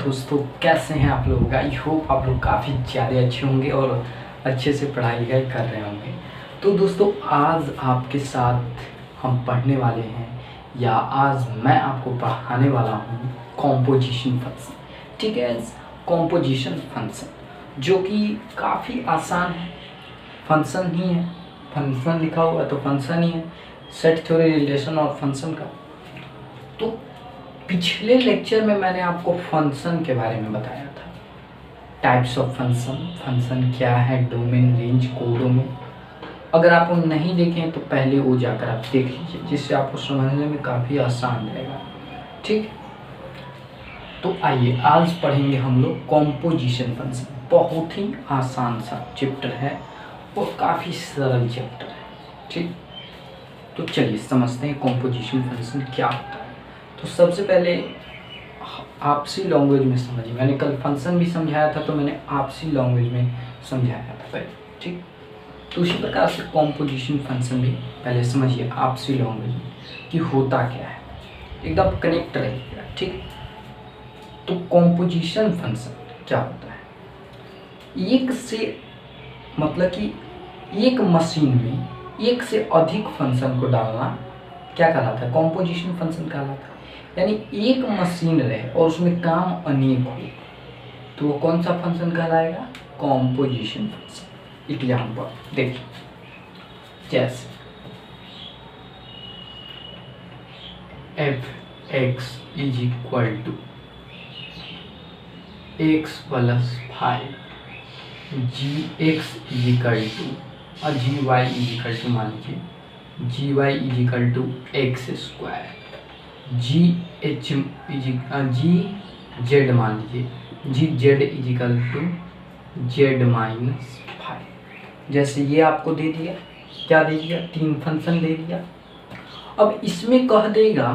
दोस्तों, कैसे हैं आप लोग। आई होप आप लोग काफ़ी ज़्यादा अच्छे होंगे और अच्छे से पढ़ाई लिखाई कर रहे होंगे। तो दोस्तों, आज आपके साथ हम पढ़ने वाले हैं या आज मैं आपको पढ़ाने वाला हूँ कॉम्पोजिशन फंक्शन। ठीक है, कॉम्पोजिशन फंक्शन जो कि काफ़ी आसान है, फंक्शन ही है। फंक्शन लिखा हुआ है तो फंक्शन ही है, सेट थ्योरी रिलेशन और फंक्शन का। तो पिछले लेक्चर में मैंने आपको फंक्शन के बारे में बताया था, टाइप्स ऑफ फंक्शन, फंक्शन क्या है, डोमेन, रेंज, कोडोमेन। अगर आप वो नहीं देखें तो पहले वो जाकर आप देख लीजिए, जिससे आपको समझने में काफ़ी आसान रहेगा। ठीक, तो आइए आज पढ़ेंगे हम लोग कॉम्पोजिशन फंक्शन। बहुत ही आसान सा चैप्टर है और काफ़ी सरल चैप्टर है। ठीक, तो चलिए समझते हैं कॉम्पोजिशन फंक्शन क्या होता है। तो सबसे पहले आपसी लैंग्वेज में समझिए। मैंने कल फंक्शन भी समझाया था, तो मैंने आपसी लैंग्वेज में समझाया था पहले। ठीक, तो उसी प्रकार से कॉम्पोजिशन फंक्शन भी पहले समझिए आपसी लैंग्वेज में कि होता क्या है, एकदम कनेक्ट रहिएगा। ठीक, तो कॉम्पोजिशन फंक्शन क्या होता है, एक से मतलब कि एक मशीन में एक से अधिक फंक्शन को डालना क्या कहलाता है, कॉम्पोजिशन फंक्शन कहलाता है। यानी एक मशीन रहे और उसमें काम अनेक हो तो वो कौन सा फंक्शन कहलाएगा, कॉम्पोजिशन फंक्शन। एग्जाम्पल देखिए, जैसे F X is equal to X plus 5, G X is equal to और G Y is equal to, मान लीजिए G Y is equal to X square, G H G Z मान लीजिए G Z is equal to Z minus 5। जैसे ये आपको दे दिया, क्या दे दिया, तीन फंक्शन दे दिया। अब इसमें कह देगा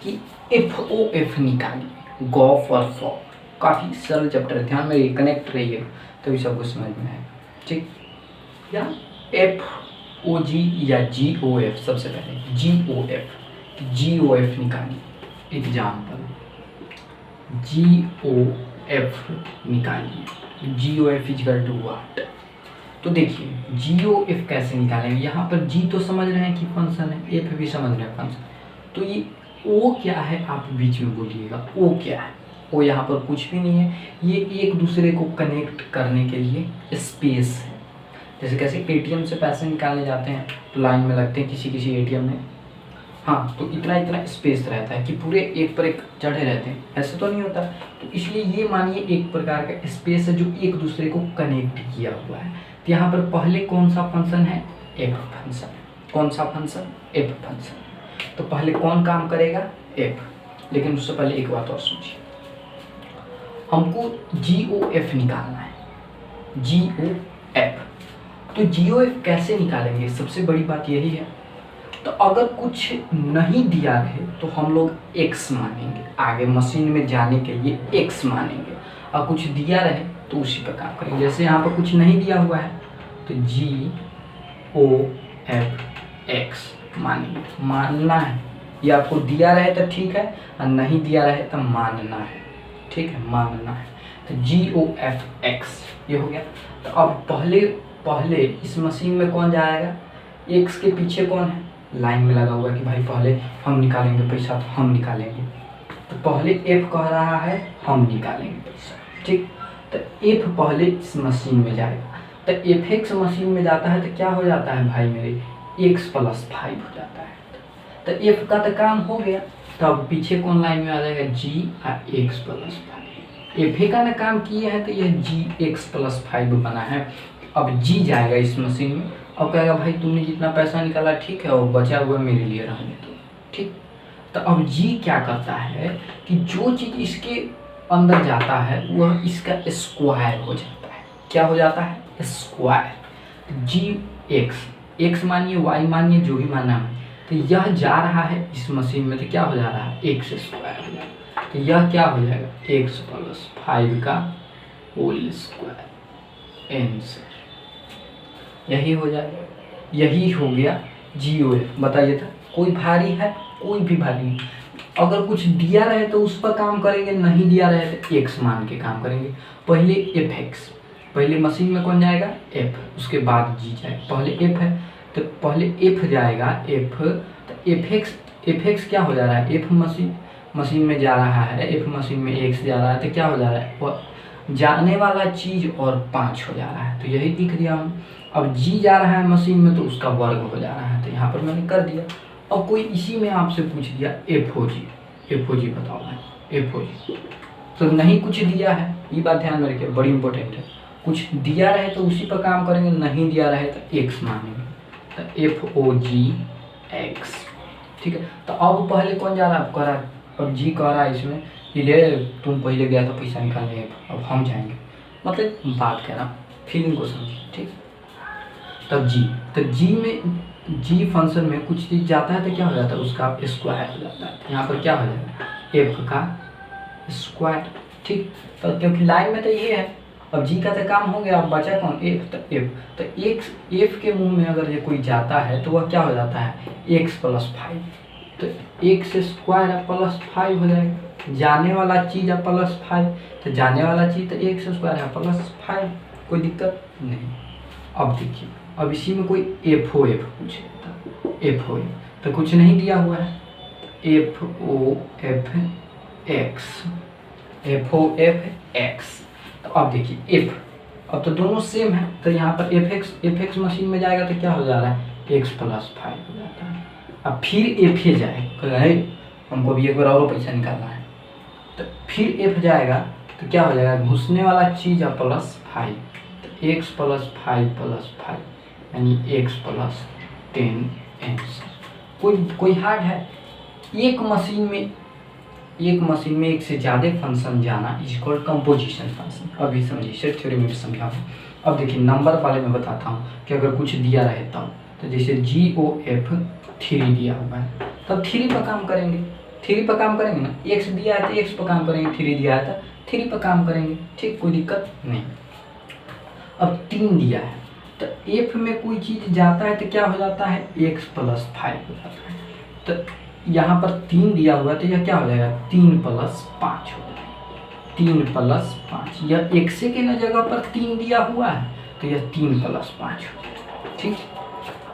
कि एफ ओ एफ निकालिए, गॉफ और सॉफ। काफ़ी सरल चैप्टर है, ध्यान में कनेक्ट रहिए तभी सब कुछ समझ में आएगा। ठीक, या एफ ओ जी या जी ओ एफ, सबसे पहले जी ओ एफ, जी ओ एफ निकालिए। एग्जाम्पल जी ओ एफ निकालिए, जी ओ एफ इजकल टू वाट। तो देखिए जी ओ एफ कैसे निकालेंगे, यहाँ पर जी तो समझ रहे हैं कि फंक्शन है, एफ भी समझ रहे हैं फंक्शन। तो ये ओ क्या है आप बीच में बोलिएगा, ओ क्या है। ओ यहाँ पर कुछ भी नहीं है, ये एक दूसरे को कनेक्ट करने के लिए स्पेस है। जैसे कैसे एटीएम से पैसे निकालने जाते हैं तो लाइन में लगते हैं किसी किसी एटीएम में, हाँ, तो इतना इतना स्पेस रहता है कि पूरे एक पर एक चढ़े रहते हैं, ऐसे तो नहीं होता। तो इसलिए ये मानिए एक प्रकार का स्पेस है जो एक दूसरे को कनेक्ट किया हुआ है। तो यहाँ पर पहले कौन सा फंक्शन है, एफ फंक्शन। कौन सा फंक्शन, एफ फंक्शन। तो पहले कौन काम करेगा, एफ। लेकिन उससे पहले एक बात और सोचिए, हमको जी ओ एफ निकालना है, जी ओ एफ। तो जी ओ एफ कैसे निकालेंगे, सबसे बड़ी बात यही है। तो अगर कुछ नहीं दिया रहे तो हम लोग x मानेंगे, आगे मशीन में जाने के लिए x मानेंगे, और कुछ दिया रहे तो उसी पर काम करेंगे। जैसे यहाँ पर कुछ नहीं दिया हुआ है तो जी ओ एफ एक्स मानेंगे, मानना है। ये आपको दिया रहे तो ठीक है, और नहीं दिया रहे तो मानना है। ठीक है, मानना है। तो जी ओ एफ एक्स ये हो गया। तो अब पहले इस मशीन में कौन जाएगा, x के पीछे कौन है, लाइन में लगा हुआ है कि भाई पहले हम निकालेंगे पैसा, तो हम निकालेंगे। तो पहले f कह रहा है हम निकालेंगे पैसा। ठीक, तो f पहले इस मशीन में जाएगा। तो एफ एक्स मशीन में जाता है तो क्या हो जाता है भाई मेरे, x प्लस 5 हो जाता है। तो f का तो काम हो गया, तब पीछे कौन लाइन में आ जाएगा, g और x प्लस 5। एफ का ना काम किया है तो यह जी एक्स प्लस 5 बना है। अब जी जाएगा इस मशीन में और कहेगा भाई तुमने जितना पैसा निकाला ठीक है, और बचा हुआ मेरे लिए रहने दो। ठीक, तो अब जी क्या करता है कि जो चीज़ इसके अंदर जाता है वह इसका स्क्वायर हो जाता है। क्या हो जाता है, स्क्वायर। जी एक्स, एक्स मानिए वाई मानिए जो भी मानना है, तो यह जा रहा है इस मशीन में तो क्या हो जा रहा है, एक्स स्क्वायर हो जाएगा। तो यह क्या हो जाएगा, एक्स प्लस 5 का होल स्क्वायर, आंसर यही हो जाएगा। यही हो गया जी ओ एफ। बताइए था कोई भारी है, कोई भी भारी नहीं। अगर कुछ दिया रहे तो उस पर काम करेंगे, नहीं दिया रहे तो एक्स मान के काम करेंगे। पहले एफ एक्स, पहले मशीन में कौन जाएगा एफ, उसके बाद जी जाएगा। पहले एफ है तो पहले एफ जाएगा, एफ तो एफ एक्स क्या हो जा रहा है, एफ मशीन में जा रहा है, एफ मशीन में एक्स जा रहा है तो क्या हो जा रहा है, वो जाने वाला चीज़ और 5 हो जा रहा है, तो यही लिख दिया हम। अब जी जा रहा है मशीन में तो उसका वर्ग हो जा रहा है, तो यहाँ पर मैंने कर दिया। अब कोई इसी में आपसे पूछ दिया एफ ओ जी बताओ भाई, एफ ओ जी तो नहीं कुछ दिया है, ये बात ध्यान में रखिए, बड़ी इंपॉर्टेंट है। कुछ दिया रहे तो उसी पर काम करेंगे, नहीं दिया रहे तो एक्स मानेंगे, तो एफ ओ जी एक्स, ठीक है। तो अब पहले कौन जा रहा है, कह रहा है, अब जी कह रहा है इसमें कि ले तुम पहले गया था पैसा निकालने, अब हम जाएंगे, मतलब बात कह रहा, फीलिंग को समझिए, ठीक। तब जी, तो जी में जी फंक्शन में कुछ चीज़ जाता है तो क्या हो जाता है, उसका स्क्वायर हो जाता है। यहाँ पर क्या हो जाएगा, एफ का स्क्वायर, ठीक। तो क्योंकि लाइन में तो ये है, अब जी का तो काम हो गया, अब बचा कौन, एफ, तो एफ, तो एफ के मुंह में अगर ये कोई जाता है तो वह क्या हो जाता है, एक्स प्लस 5, तो एक्स स्क्वायर प्लस 5 हो जाएगा। जाने वाला चीज़ है प्लस 5, तो जाने वाला चीज़ तो एक्स स्क्वायर है प्लस 5, कोई दिक्कत नहीं। अब देखिए, अब इसी में कोई एफ ओ एफ पूछ लेता, एफ ओ एफ तो कुछ नहीं दिया हुआ है, F O F X, F O F X. तो अब देखिए एफ, अब तो दोनों सेम है, तो यहाँ पर एफ एक्स मशीन में जाएगा तो क्या हो जा रहा है, एक्स प्लस 5 हो जाता है। अब फिर एफ ए जाए, हमको भी एक बार और पैसा निकालना है, तो फिर एफ जाएगा तो क्या हो जाएगा, घुसने वाला चीज़ है प्लस 5, तो एक्स प्लस 5 यानी एक्स प्लस 10 आंसर। कोई हार्ड है, एक मशीन में एक से ज़्यादा फंक्शन जाना इज कॉल्ड कंपोजिशन फंक्शन। अभी समझिए, सेट थ्योरी में भी समझा हूँ। अब देखिए नंबर वाले में बताता हूँ कि अगर कुछ दिया रहे तब, तो जैसे जी ओ एफ 3 दिया हुआ है, तब 3 पर काम करेंगे, 3 पर काम करेंगे ना, एक्स दिया है तो एक्स पर काम करेंगे, 3 दिया है तो 3 पर काम करेंगे, ठीक, कोई दिक्कत नहीं। अब 3 दिया है तो एफ में कोई चीज़ जाता है तो क्या हो जाता है, एक्स प्लस 5 हो जाता है। तो यहाँ पर 3 दिया हुआ है तो यह क्या हो जाएगा, 3 प्लस 5 हो जाएगा, 3 प्लस 5, यह एक्स के न जगह पर 3 दिया हुआ है तो यह 3 प्लस 5 हो जाएगा, ठीक।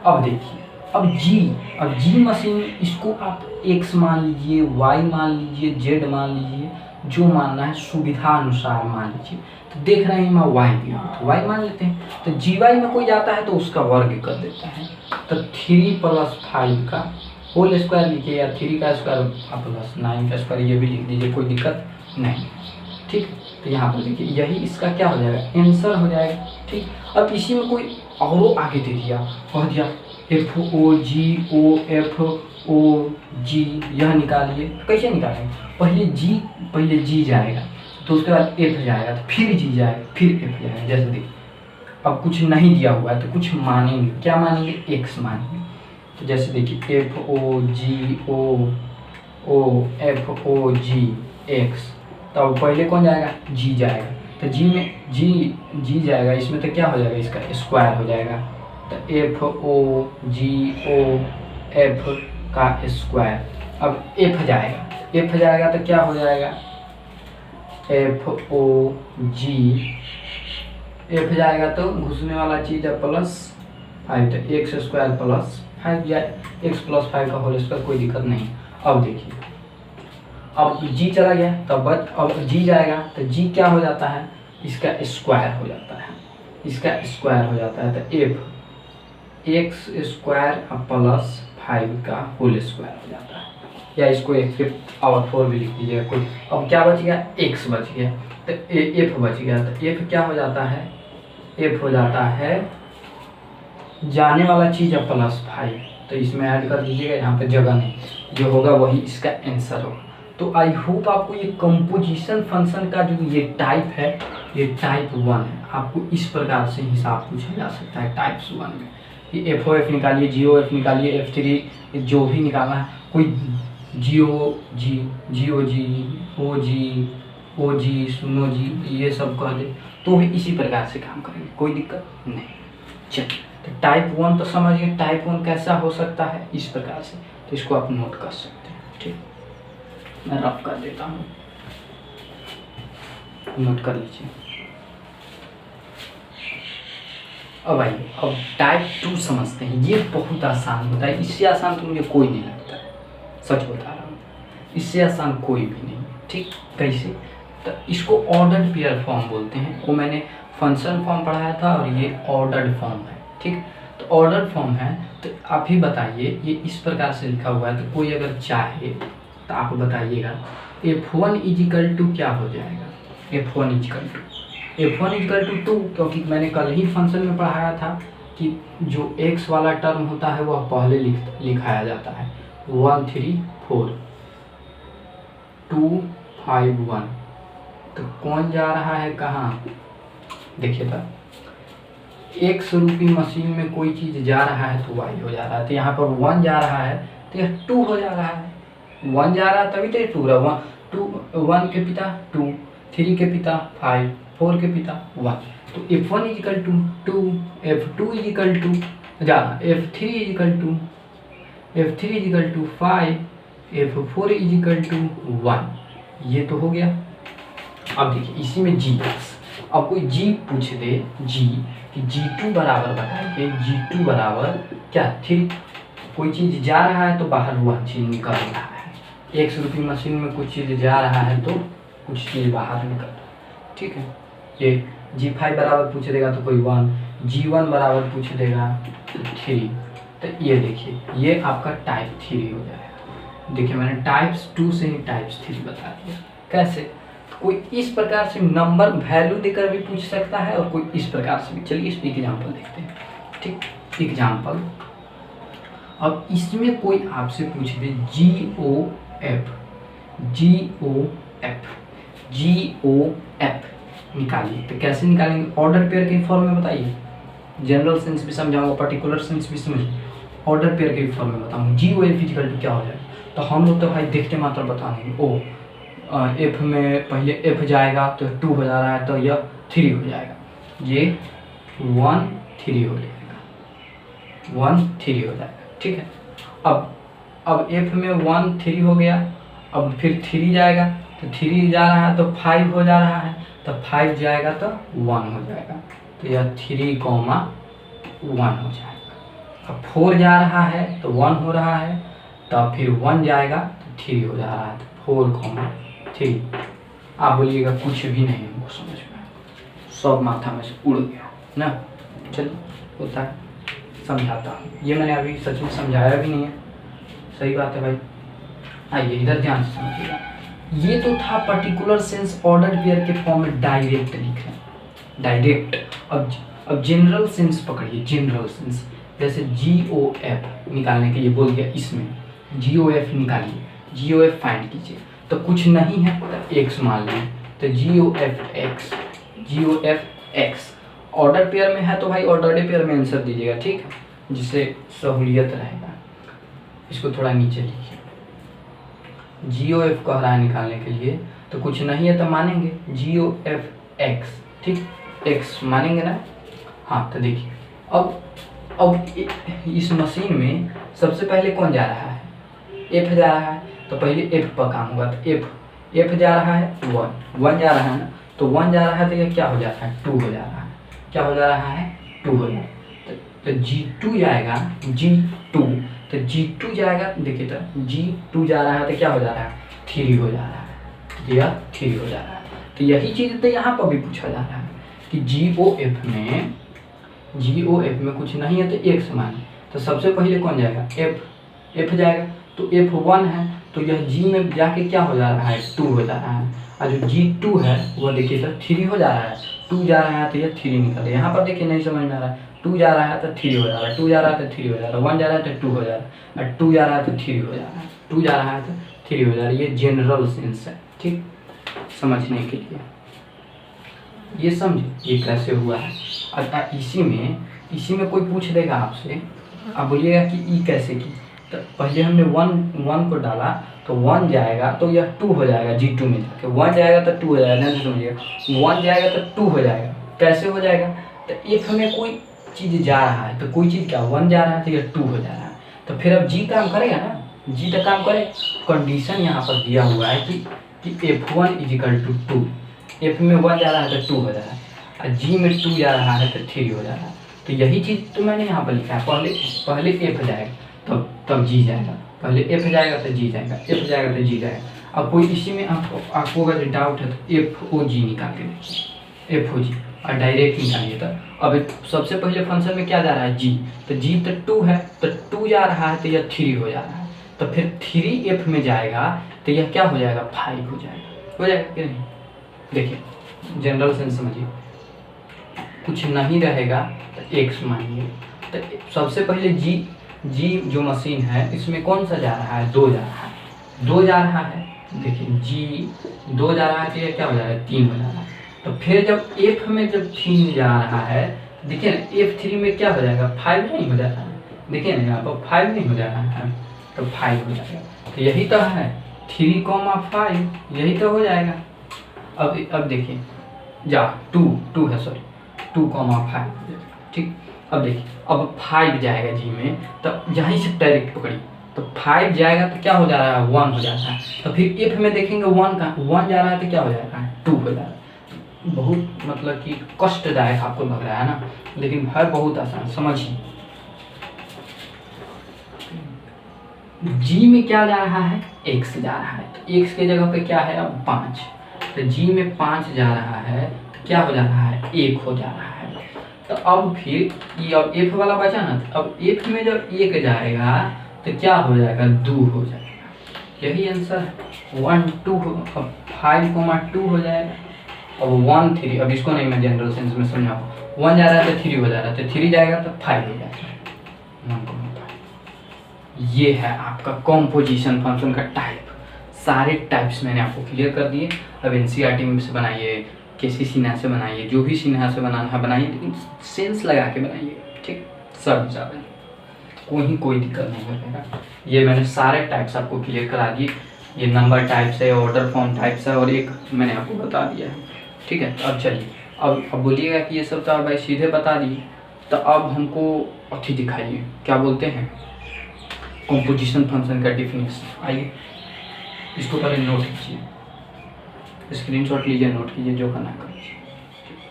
अब देखिए, अब जी मशीन, इसको आप एक्स मान लीजिए, वाई मान लीजिए, जेड मान लीजिए, जो मानना है सुविधा अनुसार मान लीजिए। तो देख रहे हैं मैं वाई दिया तो वाई मान लेते हैं, तो जी वाई में कोई जाता है तो उसका वर्ग कर देता है, तो 3 प्लस 5 का होल स्क्वायर लिखिए, या 3 का स्क्वायर प्लस 9 का स्क्वायर, ये भी लिख दीजिए, कोई दिक्कत नहीं, ठीक। तो यहाँ पर देखिए यही इसका क्या हो जाएगा, आंसर हो जाएगा, ठीक। अब इसी में कोई और आगे दे दिया, कह दिया एफ ओ जी, यह निकालिए, कैसे निकालेंगे, पहले जी जाएगा तो उसके बाद एफ जाएगा, तो फिर जी जाएगा, फिर एफ जाएगा। जैसे देखिए अब कुछ नहीं दिया हुआ है तो कुछ मानेंगे, क्या मानेंगे, एक्स मानेंगे। तो जैसे देखिए एफ ओ एफ ओ जी एक्स, तो पहले कौन जाएगा, जी जाएगा, तो जी में जी जाएगा, इसमें तो क्या हो जाएगा, इसका स्क्वायर हो जाएगा, तो एफ ओ एफ का स्क्वायर। अब एफ जाएगा तो क्या हो जाएगा, एफ ओ जी, एफ जाएगा तो घुसने वाला चीज़ है प्लस 5, तो एक्स स्क्वायर प्लस 5 जाए, एक्स प्लस 5 का होल स्क्वायर, कोई दिक्कत नहीं। अब देखिए, अब जी चला गया तब अब जी जाएगा तो जी क्या हो जाता है, इसका स्क्वायर हो जाता है, तो एफ एक्स स्क्वायर प्लस 5 का होल स्क्वायर हो जाता है, या इसको एक और 4 भी लिख दीजिएगा कोई। अब क्या बच गया, एक्स बच गया, तो एफ बच गया, तो एफ क्या हो जाता है, एफ हो जाता है जाने वाला चीज़ है प्लस 5, तो इसमें ऐड कर दीजिएगा, यहाँ पे जगह नहीं, जो होगा वही इसका आंसर होगा। तो आई होप आपको ये कंपोजिशन फंक्शन का जो ये टाइप है, ये टाइप 1 है। आपको इस प्रकार से हिसाब पूछा जा सकता है टाइप्स 1 में, कि एफ ओ एफ निकालिए, जी ओ एफ निकालिए, F3 जो भी निकालना है, कोई जी ओ जी सुनो जी, ये सब कह दे तो भी इसी प्रकार से काम करेंगे, कोई दिक्कत नहीं। चलिए, तो टाइप 1 तो समझिए, टाइप 1 कैसा हो सकता है, इस प्रकार से, तो इसको आप नोट कर सकते हैं, ठीक। मैं रफ कर देता हूँ, नोट कर लीजिए। अब आइए, अब टाइप 2 समझते हैं। ये बहुत आसान होता है, इससे आसान तो मुझे कोई नहीं लगता है, सच बता रहा हूँ, इससे आसान कोई भी नहीं। ठीक, कैसे? तो इसको ऑर्डर्ड पेयर फॉर्म बोलते हैं। वो मैंने फंक्शन फॉर्म पढ़ाया था और ये ऑर्डर्ड फॉर्म है। ठीक, तो ऑर्डर्ड फॉर्म है, तो आप ही बताइए, ये इस प्रकार से लिखा हुआ है, तो कोई अगर चाहे तो आप बताइएगा F1 इजिकल टू क्या हो जाएगा। F1 इजिकल टू 2, क्योंकि मैंने कल ही फंक्शन में पढ़ाया था कि जो x वाला टर्म होता है वह पहले लिखाया जाता है 1 3 4 2 5 1। तो कौन जा रहा है कहाँ? देखिए तो x रूपी मशीन में कोई चीज़ जा रहा है तो y हो जा रहा है, तो यहाँ पर 1 जा रहा है तो यह 2 हो जा रहा है। 1 जा रहा है तभी तो ये 2 रहा। 1 के पिता 2, 3 के पिता 5, 4 के पिता 1। तो F1 is equal to 2, F2 is equal to F3 is equal to 5, F4 is equal to 1। ये तो हो गया। अब देखिए इसी में जी, अब कोई जी पूछ दे जी कि G2 बराबर बताइए, G2 बराबर क्या 3, कोई चीज़ जा रहा है तो बाहर वह चीज़ निकल रहा है। x रूपी मशीन में कुछ चीज़ जा रहा है तो कुछ चीज़ बाहर निकल रहा है। ठीक है, ये G5 बराबर पूछ देगा तो कोई 1, G1 बराबर पूछ देगा तो 3। तो ये देखिए ये आपका टाइप 3 हो जाएगा। देखिए मैंने टाइप्स 2 से ही टाइप्स 3 बता दिया। कैसे? कोई इस प्रकार से नंबर वैल्यू देकर भी पूछ सकता है और कोई इस प्रकार से भी। चलिए इस पर एग्जाम्पल देखते हैं। ठीक, एग्जाम्पल, अब इसमें कोई आपसे पूछ दे GOF निकालिए, तो कैसे निकालेंगे? ऑर्डर पेयर के फॉर्म में बताइए। जनरल सेंस भी समझाऊंगा, पर्टिकुलर सेंस भी समझिए, ऑर्डर पेयर के फॉर्म में बताऊंगा। GOF इक्वल टू क्या हो जाएगा? तो हम लोग तो भाई देखते मात्र बता देंगे। F में पहले F जाएगा तो 2 हो जा रहा है तो यह 3 हो जाएगा, ये 1 3 हो जाएगा, 1 3 हो जाएगा। ठीक है, अब F में 1 3 हो गया, अब फिर 3 जाएगा तो 3 जा रहा है तो 5 हो जा रहा है, तो 5 जाएगा तो 1 हो जाएगा, तो यह 3, 1 हो जाएगा। अब 4 जा रहा है तो 1 हो रहा है, तब फिर 1 जाएगा तो 3 हो जा रहा है, तो 4, 3। आप बोलिएगा कुछ भी नहीं हमको समझ में, सब माथा में से उड़ गया ना। चलिए होता है, समझाता हूँ। ये मैंने अभी सच में समझाया भी नहीं है, सही बात है भाई। आइए इधर ध्यान से समझिएगा। ये तो था पर्टिकुलर सेंस ऑर्डर पेयर के फॉर्म में डायरेक्ट लिख रहे हैं, डायरेक्ट। अब जनरल सेंस पकड़िए, जनरल सेंस जैसे GOF निकालने के लिए बोल गया, इसमें GOF निकालिए, GOF फाइंड कीजिए। तो कुछ नहीं है तो x मान लें, तो GOF ऑर्डर पेयर में है तो भाई ऑर्डर पेयर में आंसर दीजिएगा। ठीक है, जिससे सहूलियत रहेगा। इसको थोड़ा नीचे लिखिए। GOF कह रहा है निकालने के लिए, तो कुछ नहीं है तो मानेंगे GOF। ठीक, x मानेंगे ना। हाँ, तो देखिए अब इस मशीन में सबसे पहले कौन जा रहा है? F जा रहा है, तो पहले F पर काम होगा। तो F जा रहा है 1 जा रहा है ना, तो 1 जा रहा है तो ये क्या हो जाता है? 2 हो जा रहा है। क्या हो जा रहा है? 2 हो जाएगा। तो G2 जाएगा, G2, तो G2 जाएगा, देखिए तो G2 जा रहा है तो क्या हो जा रहा है? 3 हो जा रहा है, तो यह 3 हो जा रहा है। तो यही चीज़ तो यहाँ पर भी पूछा जा रहा है कि GOF में कुछ नहीं है तो x माने, तो सबसे पहले कौन जाएगा? F जाएगा, तो F1 है तो यह G में जाके क्या हो जा रहा है? 2 हो जा रहा है। और जो G2 है वह देखिए तो 3 हो जा रहा है, 2 जा रहा है तो यह 3 निकल रहा है। यहाँ पर देखिए नहीं समझ में आ रहा है, 2 जा रहा है तो 3 हो जा रहा है, 2 जा रहा है तो 3 हो जा रहा है, 1 जा रहा है तो 2 हो जा रहा है, और 2 जा रहा है तो 3 हो जा रहा है, 2 जा रहा है तो 3 हो जा रहा है। ये जनरल सेंस है, ठीक, समझने के लिए ये समझे ये कैसे हुआ है। और इसी में कोई पूछ देगा आपसे, आप बोलिएगा कि ई कैसे की, तो पहले हमने 1 को डाला तो 1 जाएगा तो यह 2 हो जाएगा, G2 में जाके 1 जाएगा तो 2 हो जाएगा, नहीं समझिएगा 1 जाएगा तो 2 हो जाएगा। कैसे हो जाएगा? तो F में कोई चीज़ जा रहा है तो कोई चीज़ क्या 1 जा रहा है तो यह 2 हो जा रहा है, तो फिर अब G काम करेगा ना, जी तक काम करे। कंडीशन यहाँ पर दिया हुआ है कि F1 = 2, F में 1 जा रहा है तो 2 हो जा रहा है, और G में 2 जा रहा है तो 3 हो जा रहा है। तो यही चीज़ तो मैंने यहाँ पर लिखा है, पहले F जाएगा तब G जाएगा, पहले F जाएगा तो G जाएगा, F जाएगा तो G जाएगा। अब कोई इसी में आपको अगर डाउट है तो FOG निकाल के देखिए, FOG और डायरेक्ट निकालिए। तो अब सबसे पहले फंक्शन में क्या जा रहा है, G, तो G तो 2 है, तो 2 जा रहा है तो यह 3 हो जा रहा है, तो फिर 3F में जाएगा तो यह क्या हो जाएगा, 5 हो जाएगा कि नहीं। देखिए जनरल सेंस समझिए, कुछ नहीं रहेगा तो x मानिए। तो सबसे पहले G जो मशीन है इसमें कौन सा जा रहा है, 2 जा रहा है, 2 जा रहा है। देखिए G 2 जा रहा है तो यह क्या हो जा रहा है, 3 हो जा रहा है। तो फिर जब F में जब 3 जा रहा है, देखिए ना F3 में क्या हो जाएगा, 5 नहीं हो जाता है। देखिए ना यहाँ पर 5 नहीं हो जा रहा है तो 5 हो जाएगा। तो यही तो है 3,5, यही तो हो जाएगा। अब देखिए जा 2 है, सॉरी 2,5, ठीक। अब देखिए अब 5 जाएगा G में, तो यहीं से डायरेक्ट पकड़ी, तो 5 जाएगा तो क्या हो जा रहा है, 1 हो जाता है। तो फिर F में देखेंगे 1 जा रहा है तो क्या हो जाएगा, 2 हो जाएगा। बहुत मतलब कि कष्टदायक आपको लग रहा है ना, लेकिन है बहुत आसान, समझिए। G में क्या जा रहा है, x जा रहा है, तो x के जगह पे क्या है अब 5, तो G में 5 जा रहा है तो क्या हो जा रहा है, 1 हो जा रहा है। तो अब फिर ये अब F वाला बचा ना, तो अब F में जब 1 जाएगा तो क्या हो जाएगा, 2 हो जाएगा। यही आंसर है 1 2, अब 5,2 हो जाएगा। अब 1 3, अब इसको नहीं मैं जनरल सेंस में समझाऊँ, 1 जा रहा है तो 3 हो जा रहा है, तो 3 जाएगा तो 5 हो जाएगा। ये है आपका कॉम्पोजिशन फंक्शन का टाइप। सारे टाइप्स मैंने आपको क्लियर कर दिए। अब NCERT में से बनाइए, किसी सिन्हा से बनाइए, जो भी सिन्हा से बनाना है बनाइए, लेकिन सेंस लगा के बनाइए, ठीक। सब ज़्यादा कोई दिक्कत नहीं करेगा। ये मैंने सारे टाइप्स आपको क्लियर करा दिए। ये नंबर टाइप्स है, ऑर्डर फॉर्म टाइप्स है, और एक मैंने आपको बता दिया है, ठीक है। तो अब चलिए, अब बोलिएगा कि ये सब तो भाई सीधे बता दिए, तो अब हमको अथी दिखाइए, क्या बोलते हैं, कॉम्पोजिशन फंक्शन का डिफिनेशन। आइए इसको पहले नोट कीजिए, स्क्रीनशॉट लीजिए, नोट कीजिए, जो करना करिए।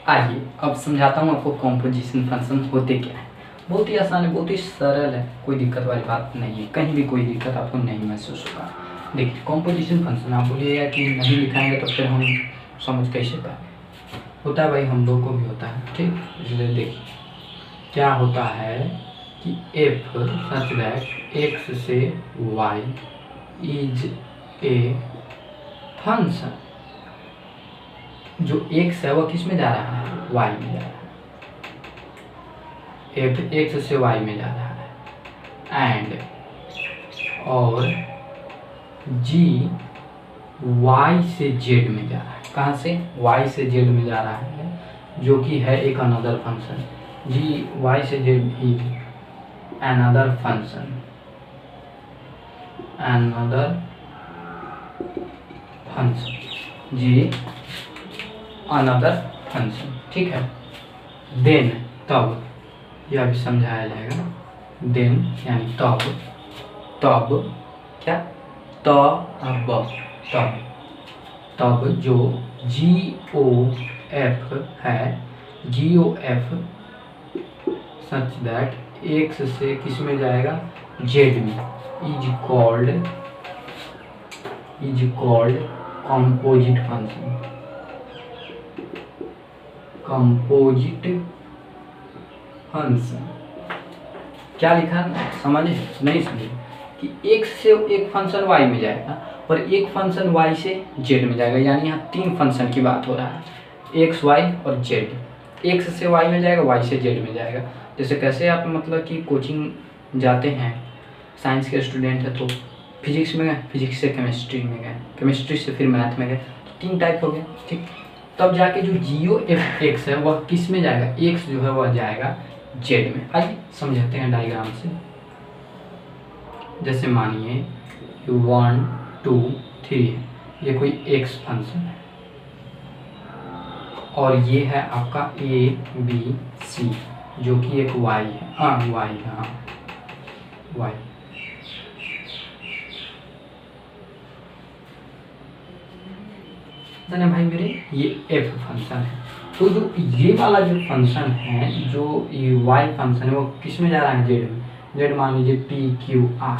आइए अब समझाता हूँ आपको कॉम्पोजिशन फंक्शन होते क्या है। बहुत ही आसान है, बहुत ही सरल है, कोई दिक्कत वाली बात नहीं है, कहीं भी कोई दिक्कत आपको नहीं महसूस होगा। देखिए कॉम्पोजिशन फंक्शन, आप बोलिएगा कि नहीं लिखाएंगे तो फिर हम समझ कैसे पाए, होता है भाई, हम लोग को भी होता है, ठीक। इसलिए देखिए क्या होता है कि F सच दैट x से y इज ए फंक्शन। जो x है वो किस में जा रहा है, y में जा रहा है, F x से y में जा रहा है, एंड और G y से z में जा रहा है। कहाँ से, y से z में जा रहा है, जो कि है एक अनदर फंक्शन। G y से z is another function, G another function, ठीक है। देन तब, यह भी समझाया जाएगा, देन यानी तब क्या, तब जो GOF है, GOF सच दैट x से किस में जाएगा, z में, इज कॉल्ड कंपोजिट फंक्शन। क्या लिखा समझे, नहीं समझे, कि x से एक फंक्शन y में जाएगा और एक फंक्शन y से z में जाएगा, यानी यहाँ 3 फंक्शन की बात हो रहा है, x y और z। x से y में जाएगा, y से z में जाएगा। जैसे कैसे आप मतलब कि कोचिंग जाते हैं, साइंस के स्टूडेंट है तो फिजिक्स में गए, फिजिक्स से केमिस्ट्री में गए, केमिस्ट्री से फिर मैथ में गए, तो 3 टाइप हो गए, ठीक। तब जाके जो GOF है वह किस में जाएगा, x जो है वह जाएगा z में। आइए समझाते हैं डायग्राम से। जैसे मानिए 1 2 3 ये कोई x फंक्शन है, और ये है आपका ABC जो कि एक y है, y। फंक्शन है भाई मेरे, ये एफ फंक्शन है। तो जो ये वाला जो फंक्शन है, जो ये वाई फंक्शन है, वो किस में जा रहा है, जेड में। जेड मान लीजिए पी क्यू आर,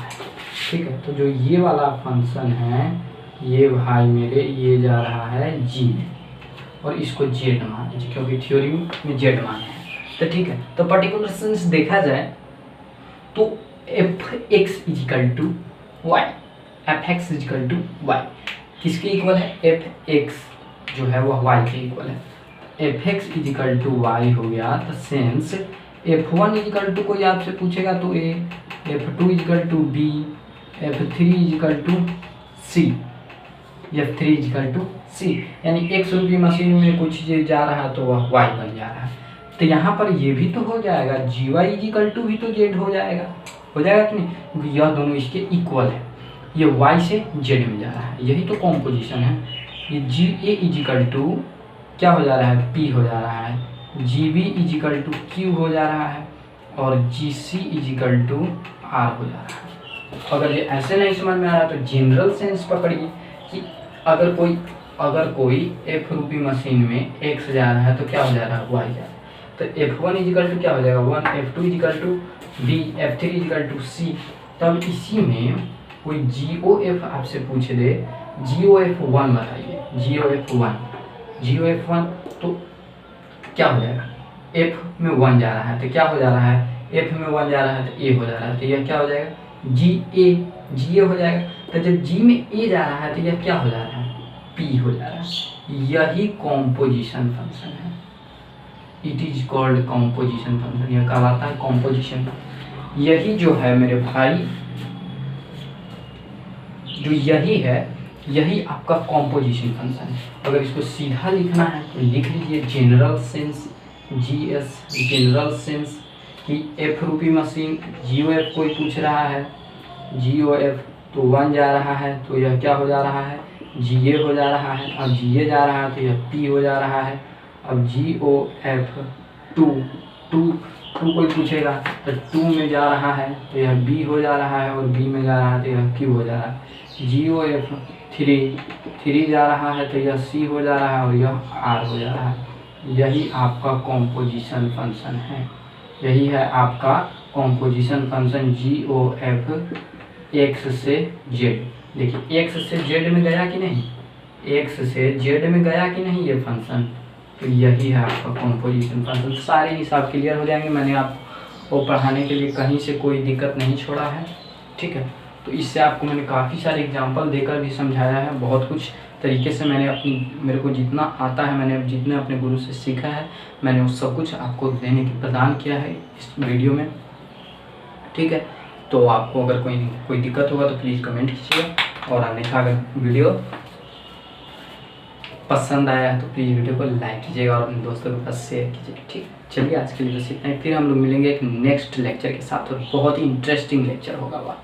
ठीक है। तो जो ये वाला फंक्शन है, ये भाई मेरे ये जा रहा है जी में, और इसको जेड मान लीजिए, क्योंकि थ्योरी में जेड मान है। तो ठीक है, तो पर्टिकुलर सेंस देखा जाए तो F X is equal to Y, F X is equal to Y किसके इक्वल है, एफ एक्स जो है वो वाई के इक्वल है। F X is equal to Y हो गया, तो sense F one is equal to कोई आपसे पूछेगा तो A, F two is equal to B, F three is equal to C, F three is equal to C, यानी एक्स रूपी मशीन में कुछ जा रहा है तो वह वाई बन जा रहा है। तो यहाँ पर ये भी तो हो जाएगा, जी वाई इजिकल टू भी तो जेड हो जाएगा कि नहीं, क्योंकि यह दोनों इसके इक्वल है। ये वाई से जेड में जा रहा है, यही तो कॉम्पोजिशन है। ये जी ए इजिकल टू क्या हो जा रहा है, पी हो जा रहा है, G B is equal to Q हो जा रहा है, और G C is equal to R हो जा रहा है। अगर ये ऐसे नहीं समझ में आ रहा तो जनरल सेंस पकड़िए कि अगर कोई एफ रूपी मशीन में एक्स जा रहा है तो क्या हो जा रहा है, वाई जा रहा है। तो एफ वन इजिकल टू क्या हो जाएगा, one, F two is equal to B, F three is equal to C. तब इसी में कोई जी ओ एफ आपसे पूछ दे, जी ओ एफ वन बताइए, जी ओ एफ वन, जी ओ एफ वन, तो क्या हो जाएगा, एफ में वन जा रहा है तो क्या हो जा रहा है, एफ में वन जा रहा है तो ए हो जा रहा है, तो यह क्या हो जाएगा, जी ए हो जाएगा। तो जब जी में ए जा रहा है तो यह क्या हो जा रहा है, पी हो जा रहा है। यही कॉम्पोजिशन फंक्शन है, it is called composition function, यह कहलाता है कॉम्पोजिशन। यही जो है मेरे भाई, जो यही है, यही आपका कॉम्पोजिशन फंक्शन है। अगर इसको सीधा लिखना है तो लिख लीजिए general sense, G S general sense, कि एफ रूपी मशीन जी ओ एफ कोई पूछ रहा है, जी ओ एफ तो वन जा रहा है तो यह क्या हो जा रहा है, जी ए हो जा रहा है। अब जी ए जा रहा है तो यह पी हो जा रहा है। अब जी ओ एफ टू कोई पूछेगा तो टू में जा रहा है तो यह बी हो जा रहा है, और बी में जा रहा है तो यह क्यू हो जा रहा है। जी ओ एफ थ्री जा रहा है तो यह सी हो जा रहा है, और यह आर हो जा रहा है। यही आपका कॉम्पोजिशन फंक्शन है, यही है आपका कॉम्पोजिशन फंक्शन जी ओ एफ एक्स से जेड। देखिए एक्स से जेड में गया कि नहीं, एक्स से जेड में गया कि नहीं ये फंक्शन, तो यही है आपका कॉम्पोजिशन फंक्शन। सारे हिसाब क्लियर हो जाएंगे। मैंने आपको पढ़ाने के लिए कहीं से कोई दिक्कत नहीं छोड़ा है, ठीक है। तो इससे आपको मैंने काफ़ी सारे एग्जांपल देकर भी समझाया है, बहुत कुछ तरीके से मेरे को जितना आता है, मैंने जितना अपने गुरु से सीखा है, मैंने वो सब कुछ आपको देने की प्रदान किया है इस वीडियो में, ठीक है। तो आपको अगर कोई दिक्कत होगा तो प्लीज़ कमेंट कीजिएगा, और अन्यथा अगर वीडियो पसंद आया है तो प्लीज़ वीडियो को लाइक कीजिएगा और अपने दोस्तों के पास शेयर कीजिएगा, ठीक। चलिए आज के लिए बस इतना ही, फिर हम लोग मिलेंगे एक नेक्स्ट लेक्चर के साथ, और बहुत ही इंटरेस्टिंग लेक्चर होगा।